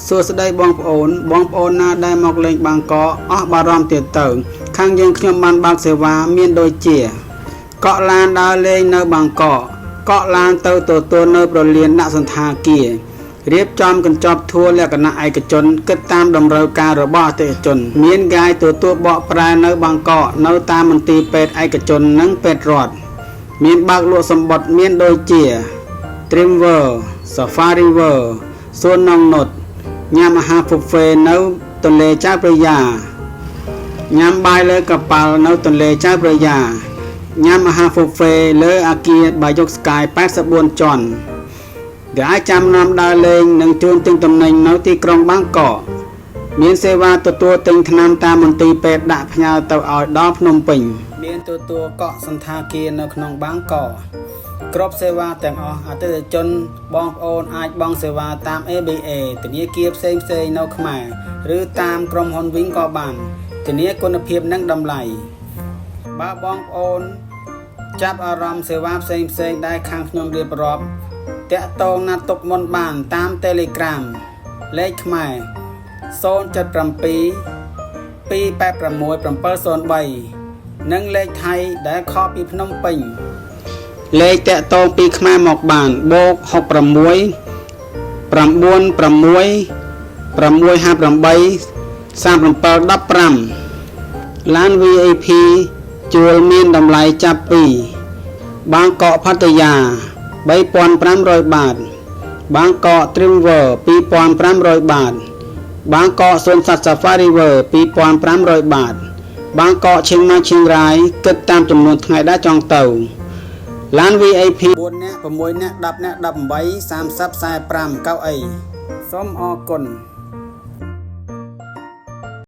សួស្តីបងប្អូនណាដែលមកលេងបាងកកអស់បារម្ភទៀតទៅខាងយើងខ្ញុំបានបើកសេវាមានដូចជាកក់ឡានដើរលេងនៅបាងកកកក់ឡានទៅទទួលនៅប្រលានដាក់សន្តាគាររៀបចំកញ្ចប់ធួលក្ខណៈឯកជនគិតតាមតម្រូវការរបស់អតិថិជនមានកាយទទួលបកប្រែនៅបាងកកនៅតាមមន្ទីរពេទ្យឯកជននិងពេទ្យរដ្ឋមានបើកលក់សម្បត្តិមានដូចជា Dreamworld Safari World សួននងនុតញ៉ាំអាហារបុហ្វេនៅទន្លេចៅប្រយ៉ាញ៉ាំបាយលើកប៉ាល់នៅទន្លេចៅប្រយ៉ាញ៉ាំអាហារបុហ្វេលើអគារបាយុកស្កាយ84ជាន់ដែលអាចចាំនាំដើរលេងនិងជួនទិញទំនិញនៅទីក្រុងបាងកកមានសេវាទទួលទិញថ្នាំតាមមន្ទីរពេទ្យដាក់ផ្ញើទៅឲ្យដល់ភ្នំពេញមានទទួលកក់សន្តាគារនៅក្នុងបាងកកគ្រប់សេវាទាំងអស់អតិថិជនបងប្អូនអាចបង់សេវាតាម ABA ធនាគារផ្សេងនៅខ្មែរឬតាមក្រុមហ៊ុនវិញក៏បានធានាគុណភាពនិងតម្លៃបើបងប្អូនចាប់អារម្មណ៍សេវាផ្សេងដែលខាងខ្ញុំរៀបរាប់តាក់ទងណាត់ទុកមុនបានតាម Telegram លេខខ្មែរ077 286 703និងលេខថៃដែលខកពីភ្នំពេញលេខតាក់ទងពីខ្មែរមកបានបូក66 96 658 3715ឡាន VIP ជួលមានតម្លៃចាប់ពីបាងកកផทยา 3,500 បាតបាងកក Dreamworld 2,500 បាតបាងកកសួនសត្វ Safari World 2,500 បាតបាងកកឈៀងម៉ៅឈៀងរ៉ាយគិតតាមចំនួនថ្ងៃដែលចង់ទៅឡាន VIP 4នាក់ 6នាក់ 10នាក់ 18 30 45 កៅអីសូមអរគុណ